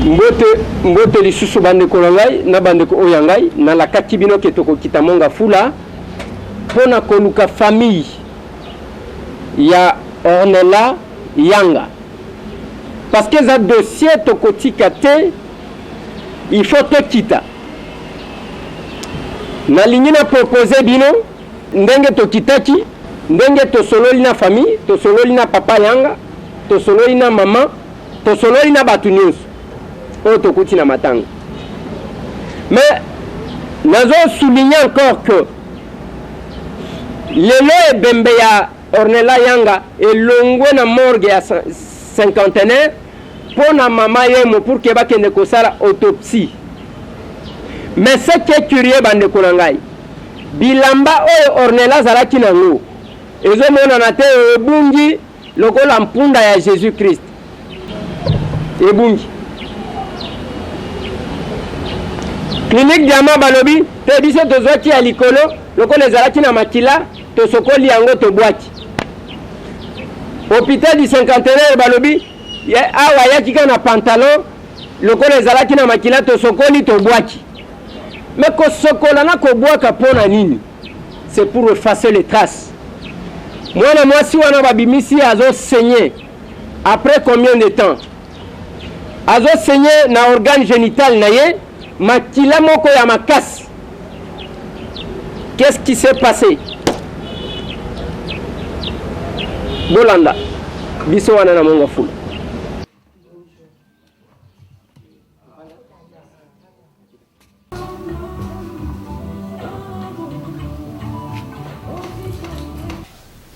mbote lisusu bandeko na ngai na bandeko oyo ya ngai na lakaki bino ke tokokita monga fula mpona koluka famille ya Ornella Yanga parce que eza dossier tokotika te il faut tokita nalingi na propose bino ndenge tokitaki ndenge tosololi na famille tosololi na papa Yanga tosololi na mama tosololi na batu nyonso oyo tokuti na matanga mais nazo souligner encore que lelo ebembe ya Ornella Yanga elongwe na morgue ya cinquantenaire pona mama yemo pour que bakende kosala autopsie mais ce qui est curieux bandeko na ngai bilamba oyo Ornella zalaki nango ezomonana te ebungi lokola mpunda ya Jésus Christ ebungi clinique diamant balobi te biso tozwaki ya likolo lokola ezalaki na makila tosokoli yango tobwaki hôpital du cinquantenaire balobi awa yaki ka na pantalon lokola ezalaki na makila tosokoli tobwaki mais kosokola na kobwaka mpona nini c'est pour effacer les traces mwana mwasi wana babimisi azo saigner après combien de temps azo saigner na organe génital na ye makila moko ya makasi qu'est-ce qui s'est passé bolanda biso wana na monga fula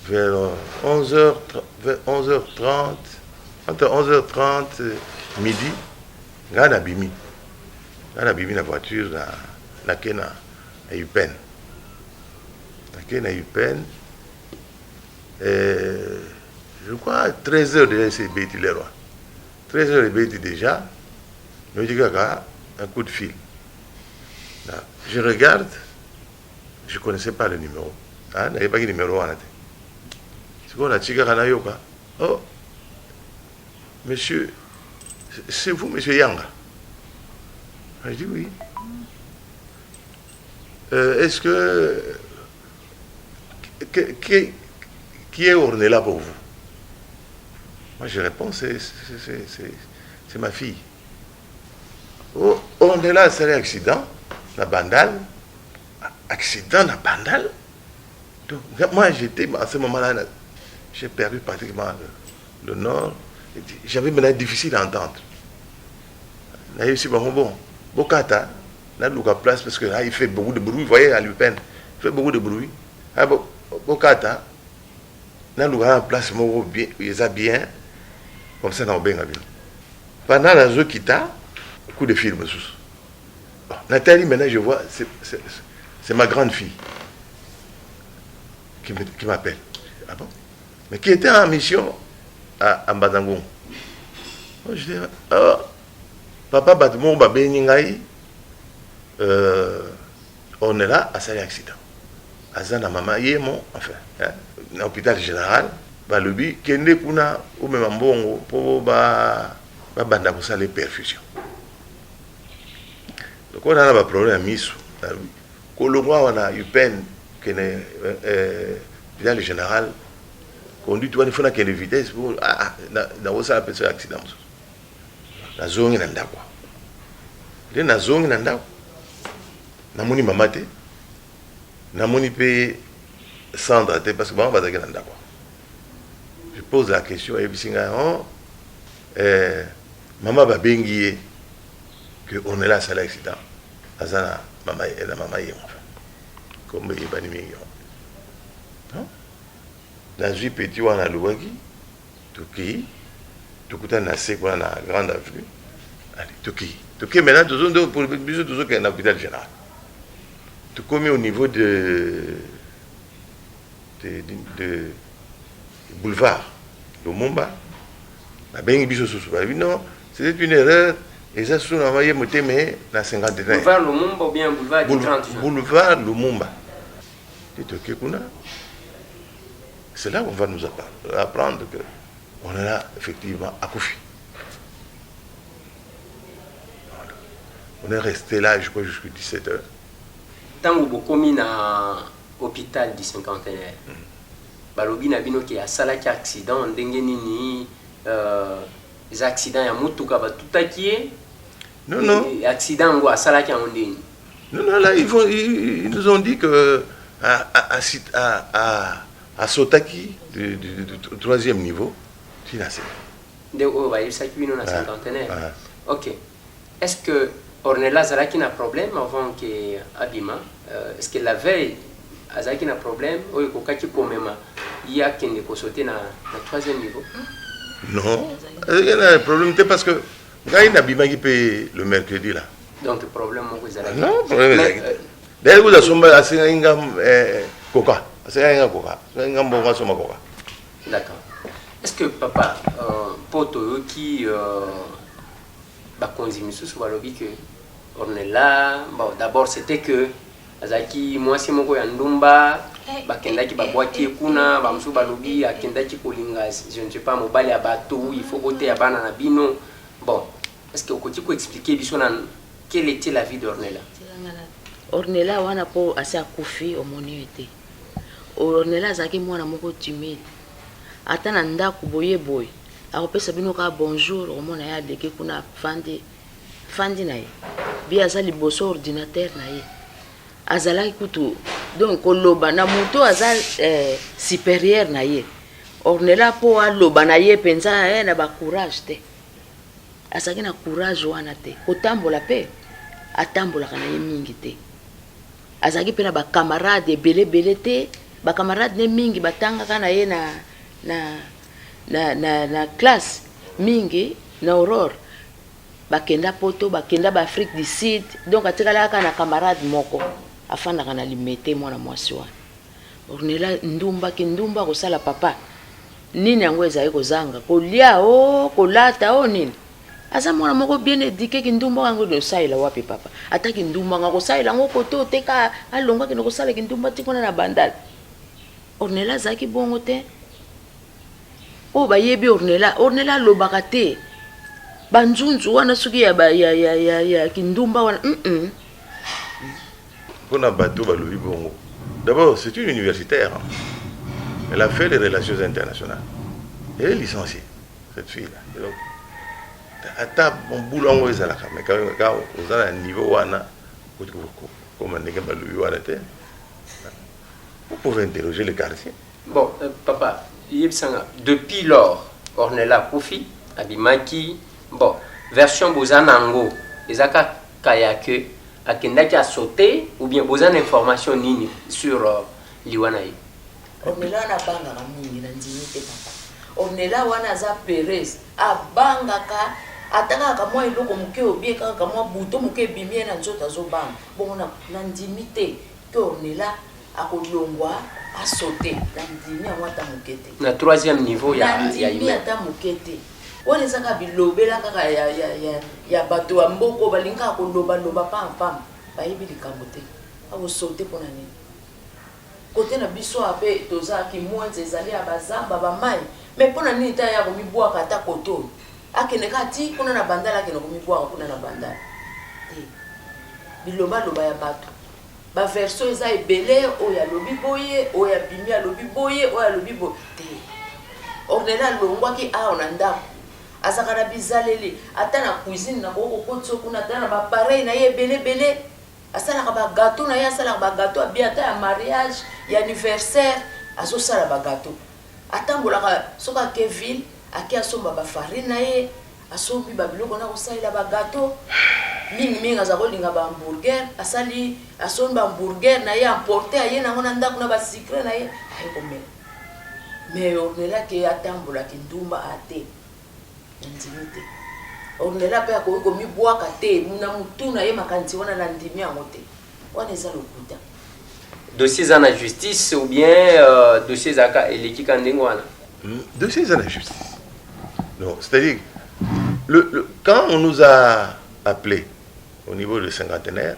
vers 11h30 entre 11h30 midi ngana bimi la voiture na kena à Upen je crois 13h déjà c'est Betty Leroy 13h de Betty déjà me dit un coup de fil là, je regarde je connaissais pas le numéro n'avait pas de numéro en tête c'est quoi la chica Kanayoka oh monsieur c'est vous monsieur Yanga? Je dis oui. Est-ce qui est Ornella pour vous? Moi je réponds c'est ma fille. Oh, Ornella c'est un accident na Bandal. Accident na Bandal. Donc moi j'étais à ce moment-là j'ai perdu pratiquement le nord. J'avais maintenant difficile à entendre. Là aussi bon Bokata, là nous place parce que là il fait beaucoup de bruit, vous voyez à l'Upen, il fait beaucoup de bruit. Ah Bokata, là nous avons place bien, ils a bien, comme ça dans bien. Pendant la zone kita, coup de film sous. Nathalie maintenant je vois, c'est ma grande fille qui m'appelle. Ah bon? Mais qui était en mission à Mbadangong. Je dis oh. Papa Batmon Babeni Ngai on est là à cet accident. Azana maman yemo enfin dans l'hôpital général balobi kende kuna ou même mbongo pour ba banda ko sala perfusion. Donc on a un problème misu. Kolongwa wana Upen kene l'hôpital général conduit toi il faut na quelle vitesse pour na osala personne accident. Na zongi na ndako le na zongi na ndako namoni mama te namoni pe Sandra te parce que maman bazaki na ndako je pose la question et bisinga maman babengi ye que on est là à l'accident azana maman et la maman y enfin comme il bani mingi non la vie petit wana lobaki toki tukuta na sekwa na grande avenue allez toki maintenant pour le bisou toujours qu'il y a un hôpital général tout comme au niveau de boulevard Lumumba la bengi bisou sous non c'était une erreur et ça sous la moyenne monté mais la 50 boulevard Lumumba ou bien boulevard du 30 boulevard Lumumba c'est là qu'on va nous apprendre que on est là effectivement à Koufi. On est resté là, je crois, jusqu'à 17h. Tant que vous avez à l'hôpital du cinquantenaire, balobi na bino ki asala ki accident ndenge nini les accidents ya mutuka batutakie non accident ngo asala ki ondeni non là ils nous ont dit que à Sotaki du 3e niveau tu n'as de o ba yisa ki bino na cinquantenaire. OK, est-ce que Ornella Zalaki n'a problème avant que Abima est-ce que la veille Azaki n'a problème oyo kokaki komema il y a qui ne sauter na 3e niveau? Non, il y a un problème parce que il y a Abima qui paye le mercredi là. Donc problème mo Zalaki. Non, problème Zalaki. D'ailleurs vous assumez assez un coca, assez un coca, un bon somme coca. D'accord. Est-ce que papa poto qui ba konzimi sous balobi que Ornella bon d'abord c'était que azaki mwasi moko ya ndumba bakendaki babwaki kuna bamusu balobi akendaki kolinga je ne sais pas mobali ya bato il faut boter ya bana na bino. Bon, est-ce que okoti ko expliquer biso na quelle était la vie d'Ornella? Ornella wana po asa kufi omoni ete Ornella azaki mwana moko timide ata na ndako boye boye akopesa bino ka bonjour omona ya deke kuna fandi na ye bi aza liboso ordinateur na ye azalaki kutu donc koloba na moto aza supérieur na ye Ornella po aloba na ye penza na ba courage te azalaki na courage wana te kotambola pe atambolaka na ye mingi te azalaki pe na ba camarade ebele te ba camarade ne mingi batangaka na ye na classe mingi na Aurore bakenda poto bakenda ba Afrique du Sud donc atikalaka na camarade moko afandaka na limete mwana mwasi wana. Ornella ndumba kosala papa nini yango ezali kozanga kolia kolata nini aza mwana moko bien éduqué kindumba yango de saila wapi papa ataki ndumba ngo saila ngo koto teka alonga kino kosala kindumba tikona na bandal. Ornella zaki bongo te o bayebi Ornella lobaka te banzunzu wana suki ya kindumba wana Pour Nabato balobi bongo. D'abord, c'est une universitaire. Elle a fait les relations internationales. Elle est licenciée, cette fille-là. Donc, à mon boulot, on est à la mais quand on a un niveau wana, comme on est balobi wana te, vous pouvez interroger le quartier. Bon, papa, depuis lors, Ornella Koufi, Abimaki, bon, version Bozanango, Ezaka Kayake, akendaki a sauté ou bien besoin d'information nini sur liwana yi? Ornella na banga na mingi na ndimite papa. Ornella wana za Perez abangaka ataka kamwa iloko muke obieka kamwa buto muke bimie na nzota zo banga. Bon na ndimite que Ornella akolongwa a sauté na ndimi amata mukete. Na 3e niveau ya ndimi ata mukete. Wale saka bilobela kaka ya bato ya mboko balinga koloba pam bayibi likambo te awo sauté pona nini kote na biso ape tozaki mwenze ezali ya bazamba bamai mais pona nini ta ya komibwaka ata koto akende kati kuna na bandala akende komibwaka kuna na bandala te biloba ya bato ba version eza ebele oya lobi boye oya bimi alobi boye oya lobi boye te Ornella longwaki aona ndako azakana bizaleli ata na cuisine na koko kotso kuna ata na ba pareil na ye bele asala ba gâteau na ye asala ba gâteau abiata ya mariage ya anniversaire aso sala ba gâteau atambola soka Kevin akia somba ba farine na ye asobi ba biloko na kosala ba gâteau mingi azakolinga ba hamburger asali asomba hamburger na ye emporter aye na ngona ndako na ba sucre na ye aye komela mais Ornella ke atambola kindumba ate ndimite Ornella pe ko mibwaka te na mutuna ye makanti wana na ndimi yango te wana eza lokuta dossier à la justice ou bien dossier à l'équipe kandengwana dossier à la justice non c'est-à-dire quand on nous a appelé au niveau du cinquantenaire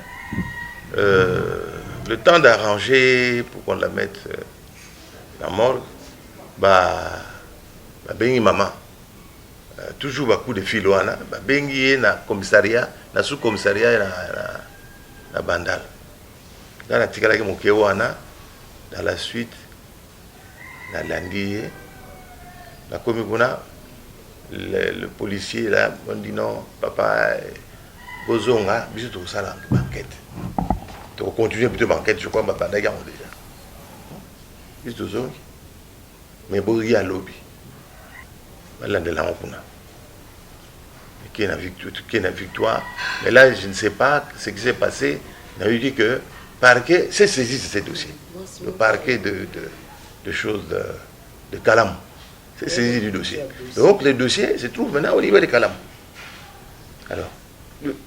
le temps d'arranger pour qu'on la mette la morgue bah bengi maman toujours coup de fil wana bengi na commissariat na sous-commissariat na Bandal dans la tikala moke wana dans la suite na landi na komi kuna le policier là on dit non papa bozonga biso to sala enquête to continuer plutôt enquête je crois banda ga déjà biso zo mais bogi à lobby malande la kuna qui est la victoire. Mais là, je ne sais pas ce qui s'est passé. On a eu dit que le parquet s'est saisi de ces dossiers. Le parquet de choses de Kalam s'est saisi du dossier. Donc, le dossier se trouve maintenant au niveau de Kalam. Alors,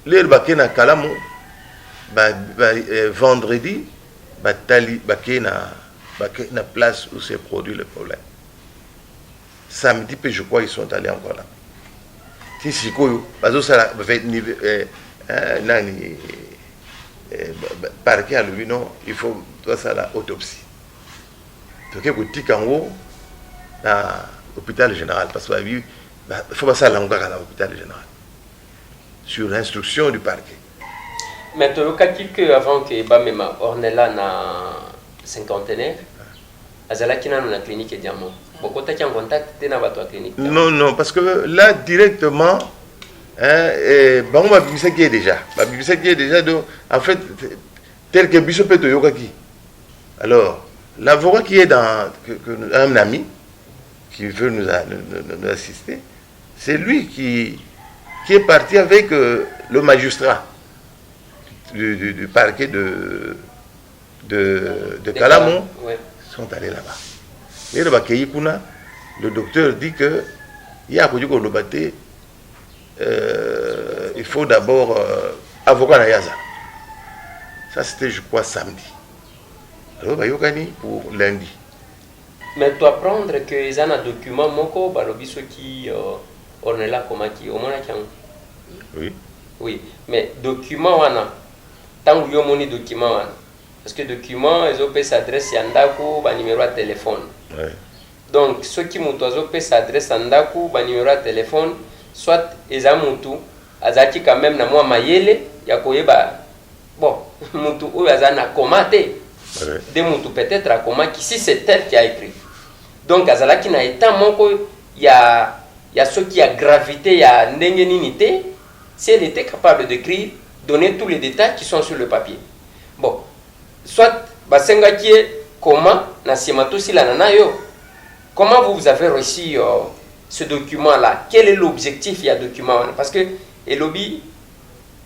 le baquet na Kalam, vendredi, baquet na place où s'est produit le problème. Samedi, je crois, ils sont allés encore là. Si koyo bazo sala nani parquet à lui non il faut toi ça la autopsie donc que tikango na hôpital général parce que il faut pas ça là à l'hôpital général sur instruction du parquet. Mais tu as dit que avant que Bamema Ornella na cinquantenaire azalaki na la clinique Diamant. Pourquoi tu as en contact avec la clinique? Non, parce que là, directement, Babibisaki est déjà. Donc, en fait, tel que Bishop est Yokaki. Alors, l'avocat qui est dans un ami, qui veut nous assister, c'est lui qui est parti avec le magistrat du parquet de Kalamon. Ouais. Ils sont allés là-bas. Le docteur dit que il faut d'abord avocat na Yaza. Ça c'était je crois samedi. Alors pour lundi. Mais tu apprendre que ils ont un document moko balobiso qui Ornella komaki au moins Oui. Oui, mais document wana tant que yo moni document wana parce que document ils ont payé adresse yandako ba numéro de téléphone. Ouais. Donc ceux qui m'ont payé adresse yandako ba numéro de téléphone soit eza mutu azaki quand même na moi mayele ya koyeba bon mutu ou azana komate de mutu peut-être à comment qui si c'est elle qui a écrit. Donc azalaki na état moko il y a ceux qui a gravité ya ndenge ninité si elle était capable d'écrire donner tous les détails qui sont sur le papier. Bon soit basenga qui est comment na simato si la nana yo comment vous avez reçu ce document là, quel est l'objectif ya document parce que et lobby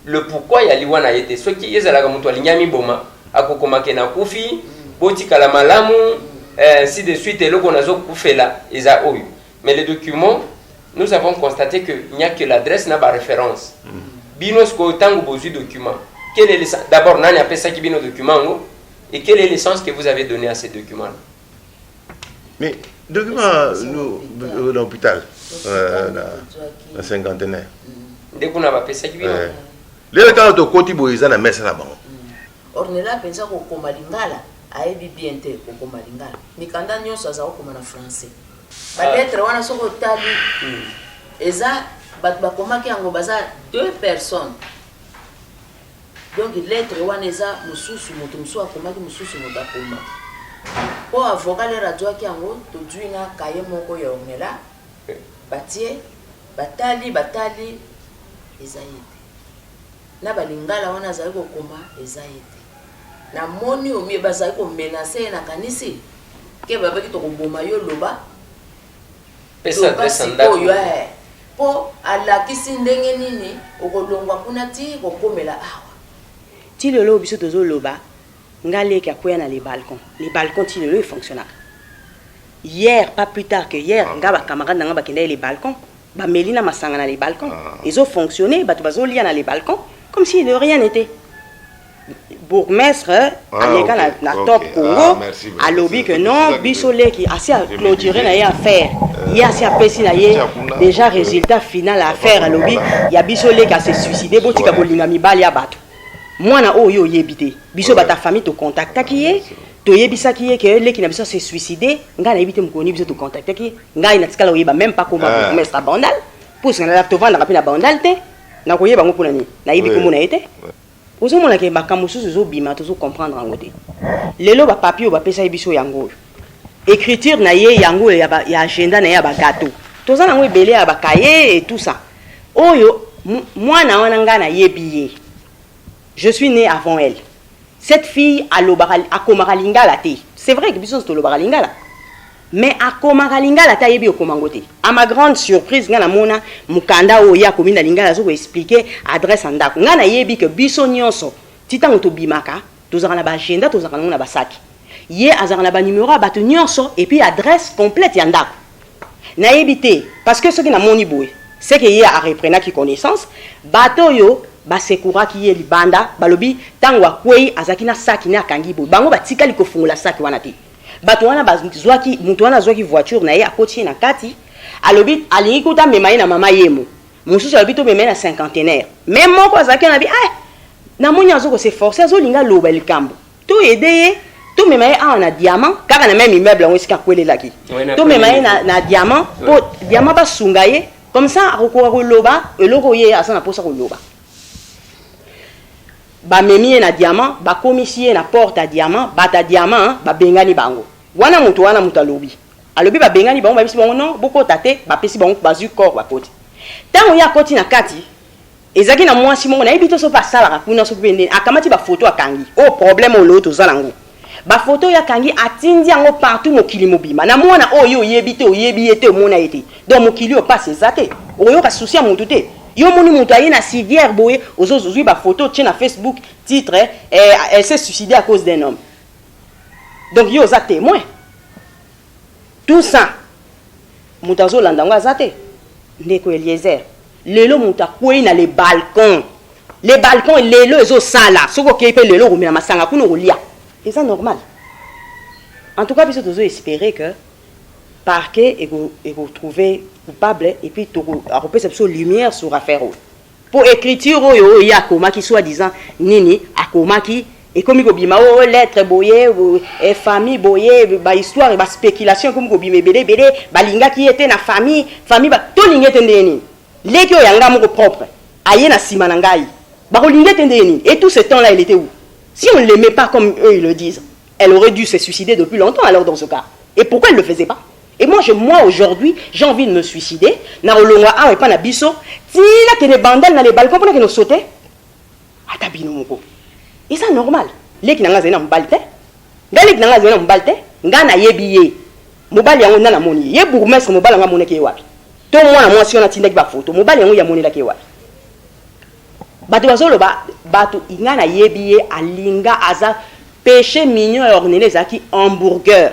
le pourquoi ya liwana été ceux qui ezala mutu alinyami boma akokoma kena kufi botika la malamu ainsi de suite et le konazo kufela eza oyo mais les documents nous avons constaté que il n'y a que l'adresse n'a pas référence bino sko tango bozu document quel est le d'abord nani appelle ça qui bino document et quel est le sens que vous avez donné à ces documents là? Mais document nous l'hôpital la cinquantenaire dès qu'on a pas ça qui bino les temps de côté boiza na messa là-bas. Ornella pensa ko koma lingala ayebi bien te ko koma lingala mikanda nyonso aza ko na français peut-être wana soko tali eza bat ba koma ki yango baza deux personnes donc lettre wana eza mususu moto musu akoma ki mususu moto akoma po avocat le radio ki yango to duina kaye moko ya Ornella batie batali eza yete na balingala wana za ko koma eza yete na moni omi bazali ko menacer na kanisi ke babaki to ko boma yo loba pesa adresse ndako po alakisi ndenge nini okolongwa kuna ti ko komela awa ti lelo biso tozo loba ngale ka koya na les balcons ti lelo fonctionne hier pas plus tard que hier ngaba camarade ngaba kende les balcons ba melina masanga na les balcons ils ont fonctionné ba bazo lia na les balcons comme si de rien n'était. Bourgmestre américain na top Congo a lobby que non bisolé qui assez à clôturer na ya affaire il y a assez à passer na ya déjà résultat final à faire à lobby il y a bisolé qui a se suicidé botika bolinga mibali ya bato mwana oyo yebité biso bata famille to contacta qui est to yebisa qui est que les qui na biso se suicidé nga na yebité mukoni biso to contacta qui nga ina tikala oyeba même pas comment bourgmestre Bandal pousse na tovanda kapina bandal te na koyeba ngo pona ni na yibi komona ete ozo mona ke makambo susu zo bima to zo comprendre ngo te lelo ba papier ba pesa biso yango écriture na ye yango ya agenda na ya ba gâteau toza nango ebele ya ba cahier et tout ça oyo mwana wana nga na yebi je suis né avant elle. Cette fille a komaka lingala te. C'est vrai que biso to lobaka lingala. Mais a komaka lingala ta yebi okomango te. À ma grande surprise nga na mona mukanda oya komina lingala zo ko expliquer adresse andako. Nga na yebi que biso nyonso titango to bimaka tozaka na ba agenda tozaka na ba saki. Ye azaka na ba numéro ba to nyonso et puis adresse complète ya ndako. Na yebi te parce que ce qui na moni boy c'est que ye a reprenant qui connaissance bato yo ba sekura ki ye libanda balobi tangwa kwei azaki na saki na kangi bo bango batikali ko fungula saki wana te bato wana bazwaki mutu wana zwaki voiture na ye akoti na kati alobi alingi kuta memaye na mama yemo mususu alobi to memaye na cinquantenaire même moko azaki na bi na monya azoko se forcer azolinga loba likambo to edeye to memaye na diamant kaka na même immeuble on esika kwelelaki to memaye na diamant po diamant ba sungaye comme ça akokora ko loba eloko ye asana posa ko loba ba memi na diamant ba komisie na porte à diamant bata diamant ba bengani bango wana mutu alobi ba bengani bango ba bisi bango non boko tate ba pesi bango bazu corps ba koti tango ya koti na kati ezaki na mwasi mongo na ebito so pasala ka kuna so pende akamati ba photo akangi problème oloto zalango ba photo ya kangi atindi yango partout mokili mobima na mwana oyo oyebi ete mona ete donc mokili o passe zate oyo ka souci mutu te yo moni mutu ayi na civière boye ozozui ba photo tient na Facebook titre elle s'est suicidée à cause d'un homme donc yo za témoin tout ça mutu azolanda ngo azate ndeko Eliezer lelo mutu akwei na les balcons lelo ezo sala soko kepe lelo rumina masanga kuno kolia et ça normal en tout cas biso tozo espérer que parquet et vous trouver coupable et puis to repose cette lumière sur affaire pour écriture oyo ya koma qui soit disant nini akoma qui et comme ko bima lettre boye et famille boye ba histoire et ba spéculation comme ko bima belé ba linga qui était na famille ba to linga tendeni leki o yanga moko propre aye na sima na ngai ba ko linga tendeni et tout ce temps là il était où? Si on ne l'aimait pas comme eux ils le disent, elle aurait dû se suicider depuis longtemps alors dans ce cas. Et pourquoi elle ne le faisait pas? Et moi aujourd'hui, j'ai envie de me suicider. Na olongwa a et pas na biso. Tina que les bandales dans les balcons pour que nous sauter. Atabino moko. Et ça normal. Les qui n'ont pas mbalte. Gali qui n'ont pas mbalte. Ngana yebiye. Mobali yango na moni. Ye bourgmestre mobali nga moneke wapi. To mwana mwasi ona tinda ki ba photo. Mobali yango ya moni la ke wapi. Bato bazolo bato ingana yebiye alinga aza péché mignon et ordonné zaki hamburger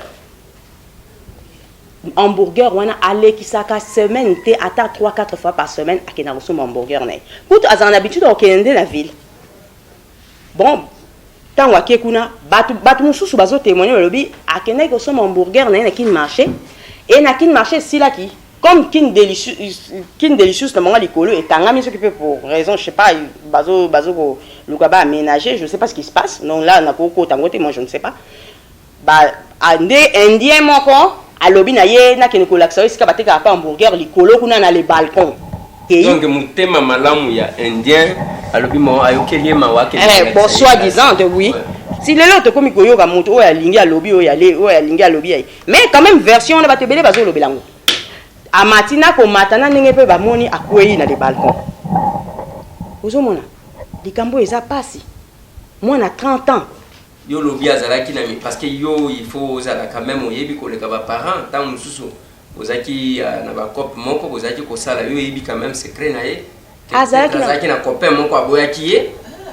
wana ale kisaka semaine te ata 3-4 fois par semaine akena reso hamburger na kuto aza en habitude au kende la ville bon tango akekuna bato mususu bazo témoigner lobi akena ko so hamburger na kin marché et na kin marché silaki comme kin delicious na manga likolo et tangami ce qui peut pour raison je sais pas bazo ko lukaba aménager je sais pas ce qui se passe non là na ko tangote moi je ne sais pas ba ande indien moko alobi na ye na kin ko laksa iska bateka pa hamburger likolo kuna na les balcons donc mutema malamu ya indien alobi mo ayokelie mawake bon soit disant oui ouais. Si le lot comme ko yoga mutu o ya lingi alobi o ya lingi alobi mais quand même version na batebele bazo lobi lango a matina ko matana ndenge pe ba moni akwei na les balcons ozomona likambo eza pasi moi na 30 ans yo lobi azalaki na parce que yo il faut zala quand même oyebi ko leka ba parents tant mususu ozaki na ba cop moko ozaki ko sala yo yebi quand même secret na ye azalaki na copain moko aboyaki ye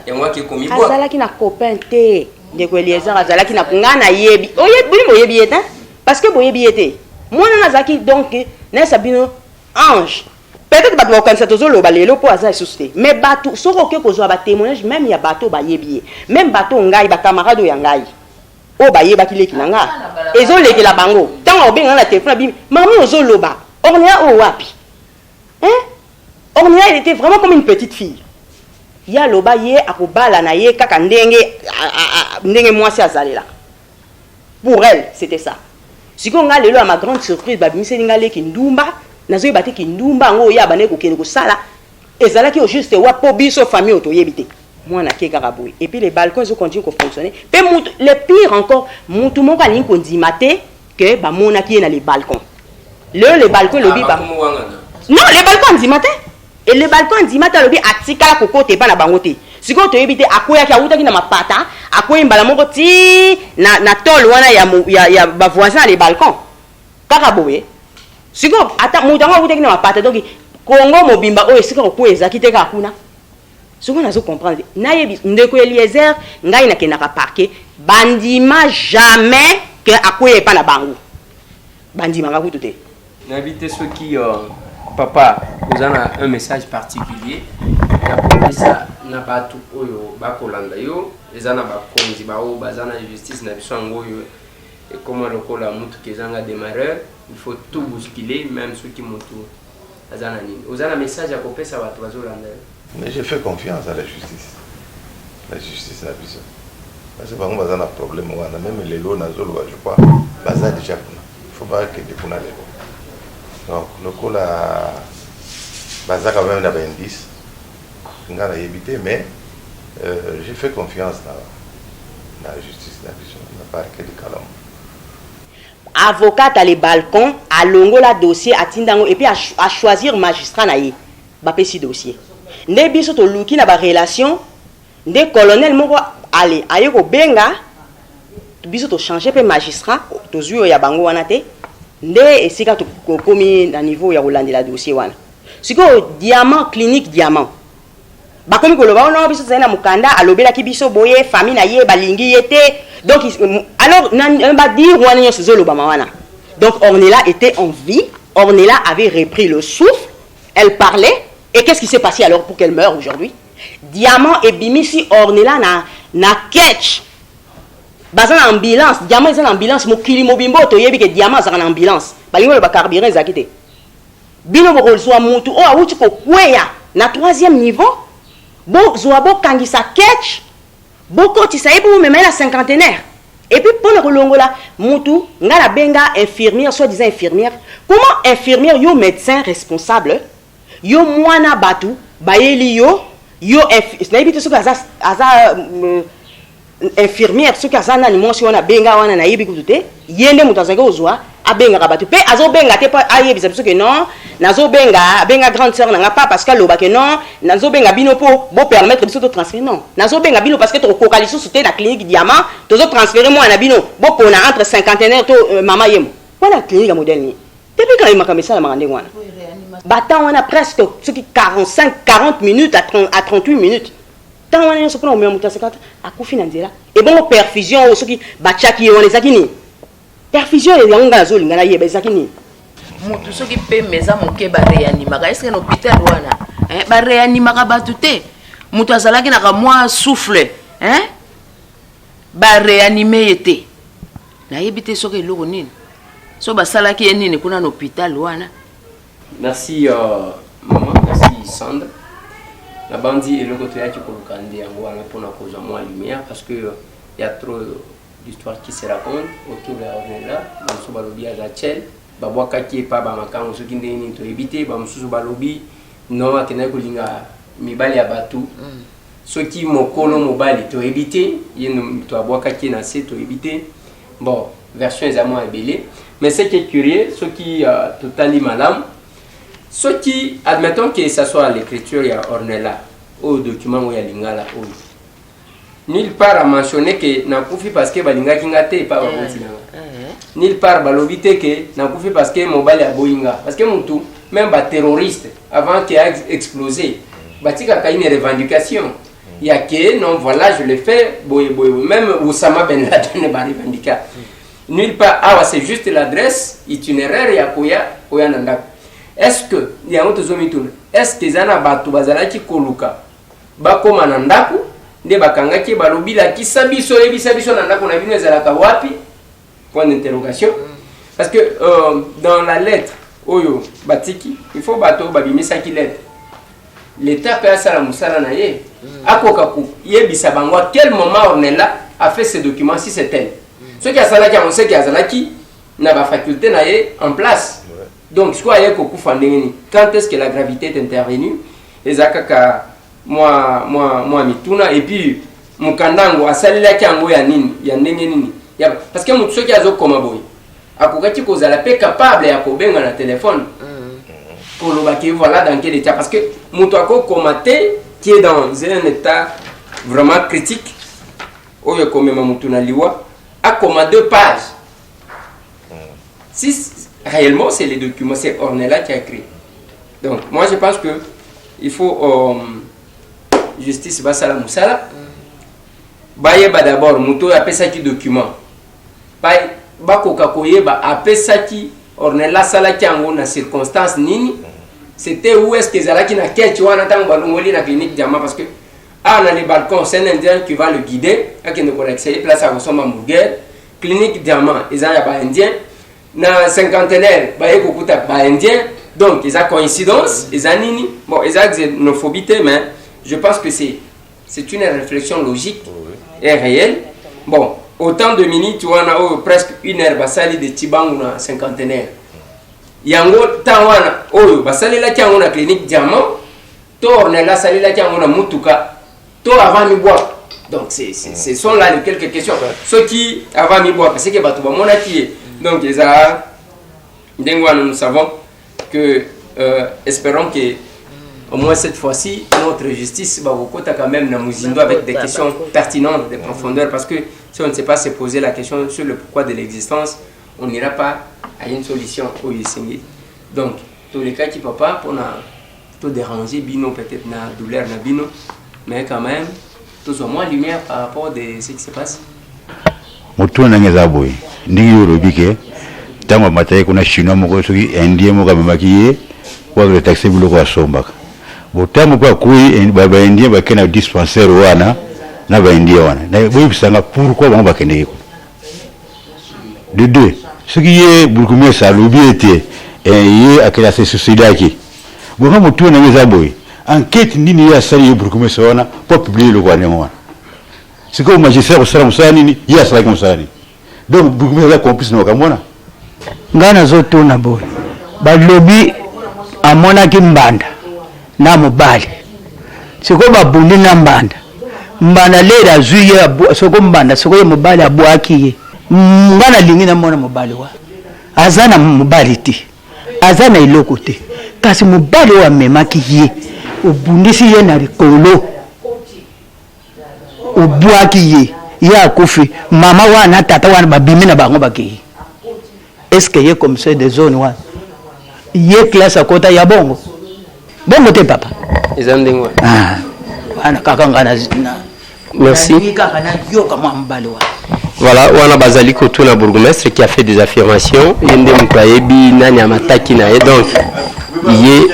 et moi qui komi bo azalaki na copain te ndeko Eliezer azalaki na ngana yebi oyebi yeta parce que boyebi yete moi nazaki donc na sabino ange peut-être bato ba kanisa tozolo balelo po aza susté mais bato soko ke kozwa ba témoignage même ya bato ba yebi même bato ngai ba camarade ya ngai o ba yeba kileki na nga ezo leki la bango tant obenga na téléphone bi mami ozoloba ornia o wapi ornia elle était vraiment comme une petite fille ya loba ye akobala na ye kaka ndenge mwasi azalela pour elle c'était ça. Si on a à ma grande surprise, babimise ninga leki ndumba nazo bate ki ndumba ngo ya bane ko kene ko sala ezala ki au juste wa po biso famille auto yebite moi na ki karaboui et puis les balcons ils continuent à fonctionner le pire encore mutu moko ali ko ndimate que ba mona ki na les balcons les balcons le bi ba non les balcons ndimate et les balcons ndimate le bi atika ko kote ba na bangote siko to yebite akoya ki awuta ki na mapata akoya mbala moko ti na tol wana ya ba voisins les balcons karaboui siko ata mutu ngo awuta ki na mapata donc Congo mobimba o esika ko ezaki te ka kuna soko nazo comprendre nayebi ndeko Eliezer ngai na kenaka parquet bandima jamais que akoye pa na bango bandima ngakutu te n'habite ceux qui papa vous avez un message particulier na ça na batu oyo bakolanda yo ezana ba konzi ba o bazana justice na biso ngoyo et comment le kola mutu kezanga démarreur il faut tout bousculer même ceux qui mutu azana nini ozana message à couper ça va bazolanda. Mais je fais confiance à la justice. La justice la vision. Parce que par exemple, on a un problème, même les lois, je crois, baza déjà. Il faut pas que des kuna les lois. Donc, le coup là, baza quand même un indice. On a évité, mais j'ai fait confiance dans la justice la vision. On n'a pas que des calmes. Avocat à les balcons, à longo la dossier, à tindango, et puis à choisir magistrat naïe. Bapé si dossier. Nde biso to luki na ba relation nde colonel moko ale ayeko benga biso to changer pe magistrat to zuyo ya bango wana te nde esika to komi na niveau ya kolandela dossier wana siko diamant clinique diamant bakomi koloba ono biso zena mukanda alobela ki biso boye famille na ye balingi yete donc alors on va dire wana yo sezo loba wana donc Ornella était en vie Ornella avait repris le souffle elle parlait. Et qu'est-ce qui s'est passé alors pour qu'elle meure aujourd'hui? Diamant et Bimisi Ornella na catch. Bazan ambulance, Diamant est en ambulance, mokili mobimbo to yebi que Diamant est en ambulance. Balingo le carburant zakite. Bino boko zo mutu o awuti ko kweya na 3e niveau. Bo zo abo kangisa catch. Boko ti saibu même la cinquantenaire. Et puis pour le longola mutu ngala benga infirmière soi-disant infirmière. Comment infirmière yo médecin responsable? Yo mwana batu bayeli yo naibite soki aza infirmière soki aza nani mwasi wana benga wana nayebi kutu te yende moto azalaki ozwa abengaka batu mpe azobenga te mpo ayebisa biso ke non nazobenga grande sœur nanga pas parce que alobake non nazobenga bino mpo bopermettre biso totransfere non nazobenga bino parce que tokokoka lisusu te na clinique diamant tozotransfere mwana bino bopona entre cinquantenaire to mama yemo wana clinique ya modèle ni depuis quand imaka misala maka ndenge wana Battant on a presque 45-40 minutes à 38 minutes. Tant on a ce qu'on a mis à Koufinanzela. Et bon, perfusion, ceux qui batchaki on les akini. Perfusion, les yangas zoli, ngana yé bezakini. Mutu ceux qui paient mes amis qui ba réanimaka. Est-ce que l'hôpital wana, ba réanimaka batute. Mutu azalaki na moi souffle, ba réanimer été. Na yebite ceux qui l'ont nini. So ba salaki nini kuna l'hôpital wana. Merci maman, merci Sandra. La bandit et le côté qui pour la cause à moi lumière parce que il y a trop d'histoires qui se racontent autour de Ornella. Dans ce balobi à Zachel, babouaka qui est pas bamakan, ceux qui n'ont pas évité, bamsou balobi, non à tenir kolinga mibali à batou. Ceux qui m'ont collé mobile, tu évité, il y a un boaka qui est nassé, tu évité. Bon, version est à moi ébélée. Mais ce qui est curieux, ceux qui totalement malades. Ceux qui, admettons que ce soit à l'écriture, il y a Ornella, au document où il y a Lingala, nulle part à mentionner que n'a pas fait parce que Balinga Kingate et pas nulle part balobité que n'a pas fait parce que mobile à Boinga. Parce que mon tout, même les terroristes, avant qu'il ait explosé, il a une revendication. Il y a que, non, voilà, je l'ai fait, même Oussama Ben Laden n'a revendiqué. Nulle part, c'est juste l'adresse, itinéraire, il y a Koya Nanda. Est-ce que il y a autre zomi tourne est-ce que zana batu bazalaki koluka bakoma na ndaku nde bakangaki balobi la kisabiso ebisabiso na ndaku na bino ezalaka wapi point d'interrogation parce que dans la lettre oyo batiki il faut bato babimisaki lettre l'état peut asala musala na ye akoka ku yebisa bango à quel moment Ornella a fait ce document si c'est elle ce qui a salaki on sait qu'il y a salaki na ba faculté na ye en place Donc, ce qu'on a quand est-ce que la gravité est intervenue? Et zakaka, moi, mituna, et puis, mukandango, asalila kiango ya nini, ya nini. Parce que mutu soki azo koma boy. Akokati kozala pe capable ya kobenga na téléphone. Pour le baquet, voilà dans quel état. Parce que mutu ako komate, qui est dans un état vraiment critique, oyo komema mutu na liwa, a koma 2 pages. Si réellement c'est les documents, c'est Ornella qui a écrit. Donc moi je pense que il faut justice basala musala. Bayeba d'abord muto apesaki document. Bakoka koyeba apesaki Ornella sala ki ango na circonstance nini. C'était où est-ce que zalaki na ketch wana tango balongoli na clinique diamant parce que dans les balcons c'est un indien qui va le guider à qui ne connaît place à Rosoma Mouguer clinique diamant ils ont pas indien na cinquantenaire ba ekokuta ba indien donc ils ont coïncidence ils ont nini bon ils ont xénophobie mais je pense que c'est une réflexion logique et réelle bon autant de minutes tu vois presque 1 heure basali de Tibangu na cinquantenaire yango tawana oyo basali la tiango na clinique diamant to Ornella sali la tiango na mutuka to avant mi boire donc ce sont là les quelques questions ceux qui avant mi boire parce que bato ba monaki donc les a nous savons que espérons que au moins cette fois-ci notre justice va kokota quand même na muzindo avec des questions pertinentes de profondeur parce que si on ne sait pas se poser la question sur le pourquoi de l'existence on n'ira pas à une solution au Yesengé. Donc, tous les cas qui papa pour tout déranger bino peut-être na douleur na bino mais quand même tous au moins lumière par rapport à ce qui se passe. Moto na ngeza boy ndingi yorobike tama mataye kuna chinois moko soki indien moko mamakiye kwa le taxi bulo kwa sombaka. Botamu kwa kui ba indien ba kena dispensaire wana na ba indien wana. Na boy bisanga pourquoi ba bakene ko. De deux ce qui est beaucoup mieux ça l'obéité et il a que la société qui bon comme tout na ngeza boy enquête nini ya sali beaucoup mieux ça wana pour publier le quoi wana. C'est comme magistrat au salam sani il y a ça comme ça donc beaucoup mieux la complice na kamona ngana zoto na boy ba lobby amona kimbanda na mobali siko babundi na mbanda lera zuye soko mbanda soko ye mobali abwakiye ngana lingi na mona mobali wa azana mobali ti azana iloko te kasi mobali wa memaki ye obundisi ye na likolo obwaki ye akufi mama wana tata wana babimi na bango baki est-ce que ye comme ça des zones wa ye classe à côté ya bongo te papa ezandingwa ana kaka ngana merci voilà wana bazali kotuna bourgmestre qui a fait des affirmations yende mkayebi nani amataki na donc ye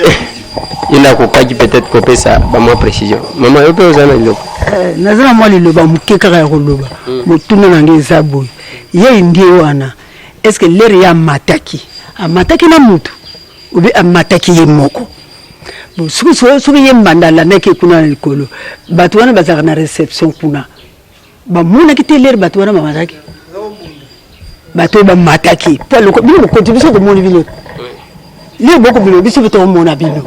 ina kokaki peut-être kopé ça ba moi précision maman yo pe ozana iloko nazana moi liloba mukeka ya koloba mutuna na ngeza boy ye ndiye wana est-ce que l'air ya mataki na mutu ubi amataki ye moko bon suku ye mbandala neke kuna likolo batu wana bazaka na réception kuna ba muna kite l'air batu wana mamataki batu ba mataki pour le bino contribution de mon ville le boko bino biso to mona bino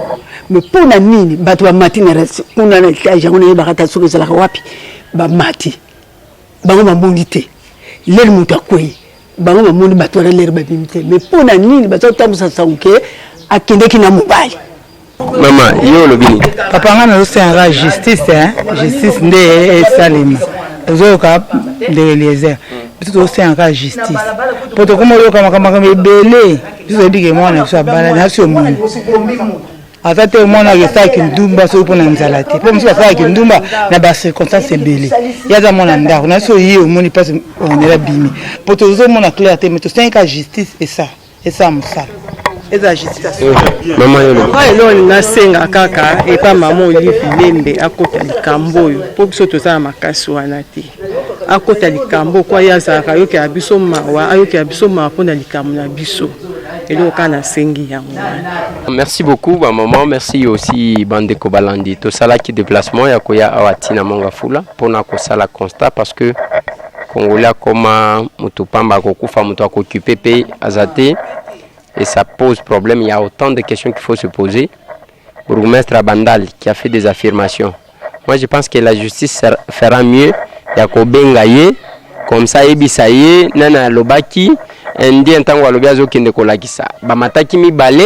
mais pour na nini batu ba matine kuna na étage on est bakata suku zala wapi ba mati bango ba mondité l'air mutu akoyi bango ba mondi batu wana l'air ba bimité mais pour na nini batu tamusa sauke akendeki na mobali maman yo lobini papa ngana c'est un justice justice ndé salima zoka de Eliezer tout c'est un cas justice poto comme yoka makama belé biso dike mwana so bala na so mu atate mwana yesa kindumba so pona nzalati po mso fa kindumba na ba circonstance belé yaza mwana ndako na so yi omoni passe on est bimi poto zo mona clarté mais tout c'est un cas justice et ça musala eza justice maman yo lo na senga kaka et pas maman Olive Lembe akota likambo yo po biso tozala makasi wana te akota likambo kwa yazaka yoke ya biso mawa ayoke ya biso mawa pona likambo na biso elo kana sengi yango. Merci beaucoup ba maman, merci aussi Bandeko Balandi to sala ki déplacement ya koya awatina Mongafula pona ko sala constat parce que Congolais koma mutu pamba ko kufa mutu akoccuper pe azate et ça pose problème. Il y a autant de questions qu'il faut se poser. Bourgmestre Abandal qui a fait des affirmations. Moi, je pense que la justice fera mieux. Yakobengaye, comme ça, Ebisaye, Nana Lobaki, Indi Ntango Alobiazo Kendekolakisa, Bamataki Mibale,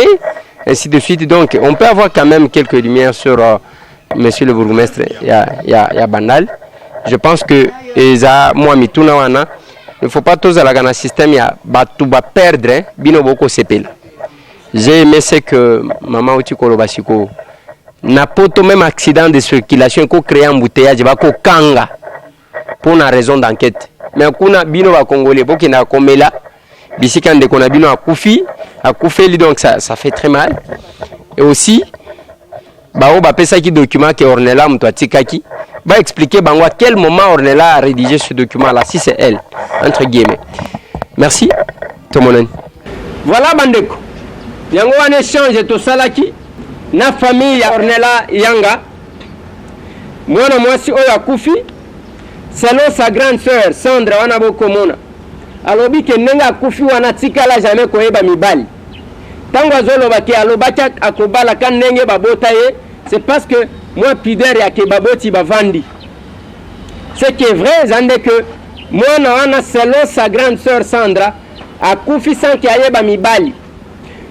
ainsi de suite. Donc, on peut avoir quand même quelques lumières sur monsieur le bourgmestre Abandal. Je pense que moi, Mituna Wana, il ne faut pas tous aller dans le système, il y a perdre, bino boko sepel. J'ai aimé ce que Maman Outikolo Basiko n'a pas tout même accident de circulation qu'on crée un embouteillage, il va qu'on kanga pour une raison d'enquête. Mais kuna bino va congolais pour qu'il n'a comme là, bisikan de kona bino a koufi donc ça fait très mal. Et aussi, bao ba pesa qui document que Ornella Mtwatikaki va expliquer bango à quel moment Ornella a rédigé ce document là si c'est elle entre guillemets. Merci Tomonen. Voilà bandeko. Yango wana échange to salaki na famille ya Ornella Yanga. Mwana mwasi oyo akufi selon sa grande sœur Sandra wana bokomona. Alobi ke nenga akufi wana tikala jamais koyeba mibali. Tango azoloba ke alobaki akobala kan nenge babota ye, c'est parce que moi pidere ya ke baboti bavandi. Ce qui est vrai, zande que mwana wana selon sa grande sœur Sandra akufi sans ke ayeba mibali.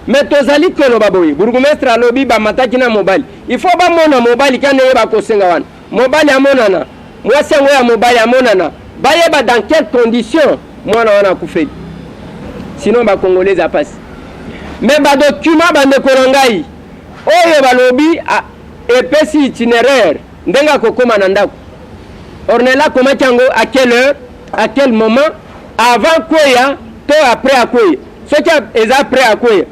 Mais tozali koloba boye bourgmestre alobi ba mataki na mobali. Il faut ba mona mobali kan yeba ko senga wana. Mobali amonana. Moi sengo ya mobali amonana. Ba yeba dans quelles conditions mwana wana akufi. Sinon ba congolais a passe. Mais ba document ba ndekolongai. Oyo balobi epesi itinéraire ndenga kokoma na ndako. Ornella komaki yango à quelle heure, à quel moment, avant koya to après akoya. Ce qui est après akoya.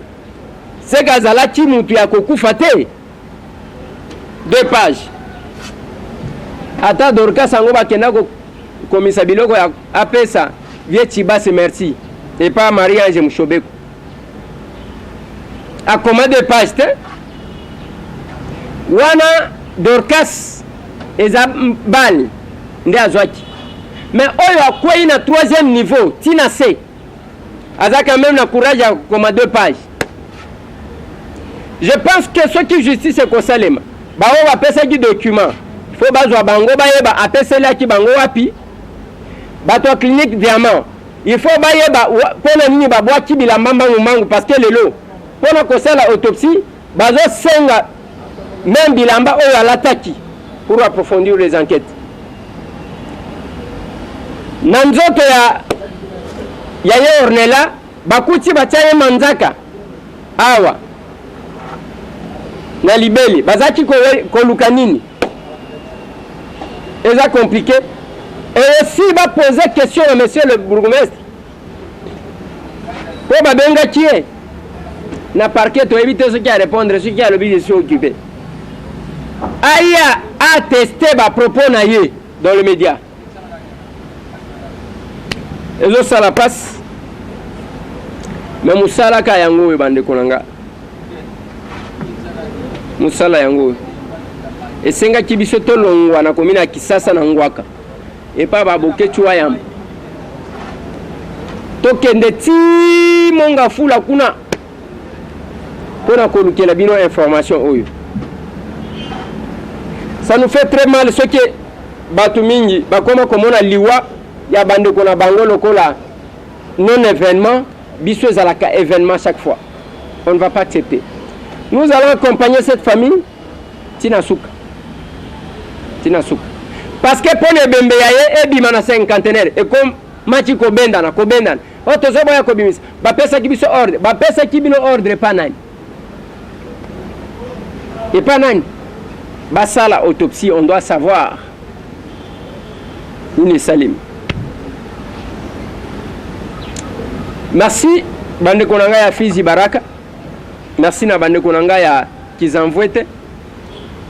C'est kazalaki mutu ya kokufa te. 2 pages. Ata Dorcas sango bakenda ko komisa biloko ya apesa vie Chibase merci et pas Marie-Ange Mushobeko. A combien de pages te? Wana Dorcas ezabal nde azwaki. Mais oyo akwei na 3e niveau tina C. Aza quand même na courage à comme 2 pages. Je pense que ce qui justice est kosalema. Ba o ba pesa ki document. Faut bazwa bango ba yeba apesela ki bango wapi. Ba to clinique diamant. Il faut ba yeba pona nini ba bwa ki bilamba mangu parce que lelo pona kosala autopsie bazo senga même bilamba oyo alataki pour approfondir les enquêtes. Na nzoto ya Ornella bakuti bachaye manzaka awa na libeli bazaki koluka nini eza compliqué et aussi va poser question à monsieur le bourgmestre po babenga qui na parquet to éviter ce qui a répondre ce qui a le but de s'occuper aya a testé ba propos na ye dans le média et ça la passe mais musala ka yango bande konanga musala yango esenga kibiso to longwa na komina Kisasa na ngwaka et pas baboke chwa yam to kende ti monga fula kuna pona kolukela bino information oyo. Ça nous fait très mal ce que batu mingi bakoma komona liwa ya bande kona bango lokola non événement biso ezalaka événement chaque fois. On ne va pas accepter. Nous allons accompagner cette famille Tinasuka. Parce que pour les bembe yaye ebima na cinquantenaire et comme machi ko bendana o to zo boya ko bimis ba pesa kibiso ordre ba pesa kibino ordre pa nani et pas nani ba sala autopsie on doit savoir une salim. Merci bande konanga ya Fizi Baraka. Merci na bande konanga ya Kizamvwete.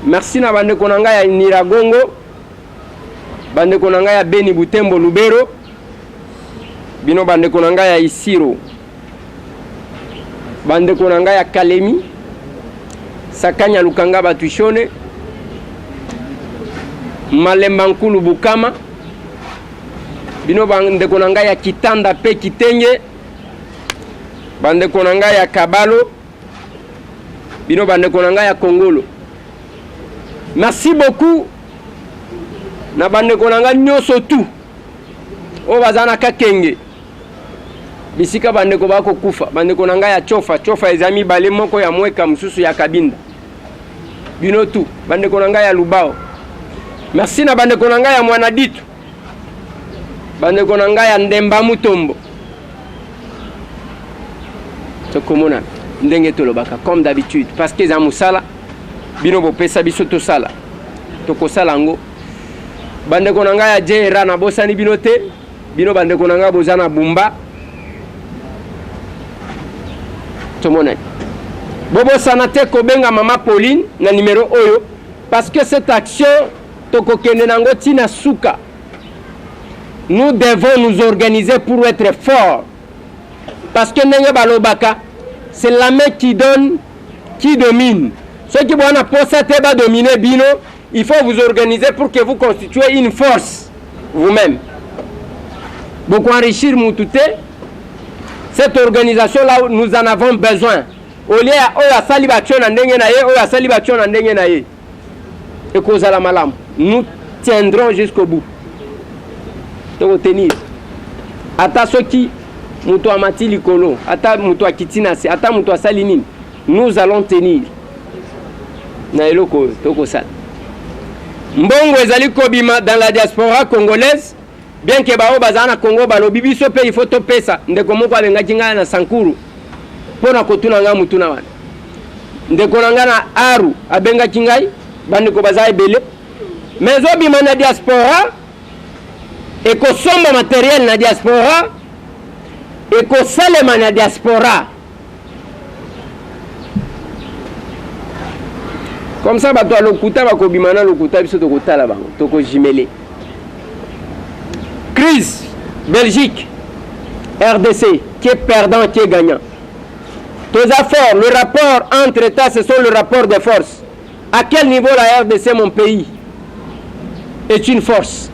Merci na bande konanga ya Niragongo. Bande konanga ya Beni Butembo Lubero. Bino bande konanga ya Isiro. Bande konanga ya Kalemi. Sakanya Lukanga Batushone. Malemba Nkulu Bukama. Bino bande konanga ya Kitanda pe Kitenge. bandeko na ngai ya Kabalo, bino bandeko na ngai ya Kongolo. Merci beaucoup na bandeko na ngai nyonso tu o bazana kakenge bisika bandeko bako kufa, bandeko na ngai ya chofa ezami bale moko ya mweka mususu ya Kabinda, bino tu bandeko na ngai ya Lubao. Merci na bandeko na ngai ya Mwanaditu, bandeko na ngai ya Ndemba Mutombo. Tokomona ndenge tolobaka comme d'habitude parce que za musala bino bopesa biso to sala tokosala ngo. Bandeko na ngai ya Jera na bosani bino te, bino bandeko na ngai bozana Bumba. Tomona bobo sanate kobenga mama Pauline na numéro oyo parce que cette action tokokende nango tina suka. Nous devons nous organiser pour être forts. Parce que ndenge balobaka, c'est la main qui donne, qui domine. Ceux qui vont posate ba dominer bino, il faut vous organiser pour que vous constituez une force vous-même. Beaucoup enrichir Moutouté. Cette organisation-là, nous en avons besoin. Au lieu de salibation en dengenaye, ou la salibation en dengenaye. Et cause à la malam. Nous tiendrons jusqu'au bout. Donc tenir. Ata ceux qui muto amati likolo, ata muto akitinase, ata muto salinine, nous allons tenir. Na eloko toko sal. Mbongo ezali kobima dans la diaspora congolaise, bien que bao bazana Congo balobi biso pe il faut to pesa, ndeko moko alenga kinga na Sankuru. Pona kotuna nga mutuna wana. Ndeko nanga na Aru abenga kingai, bandeko baza ebele. Mais obima na diaspora, ekosomba matériel na diaspora, ekosalema na diaspora. Comme ça, bato a lokuta bakobimana lokuta biso tokotala bango toko jimele. Crise Belgique, RDC, qui est perdant, qui est gagnant. Tous affaires, le rapport entre États, ce sont le rapport de force. À quel niveau la RDC, mon pays, est une force?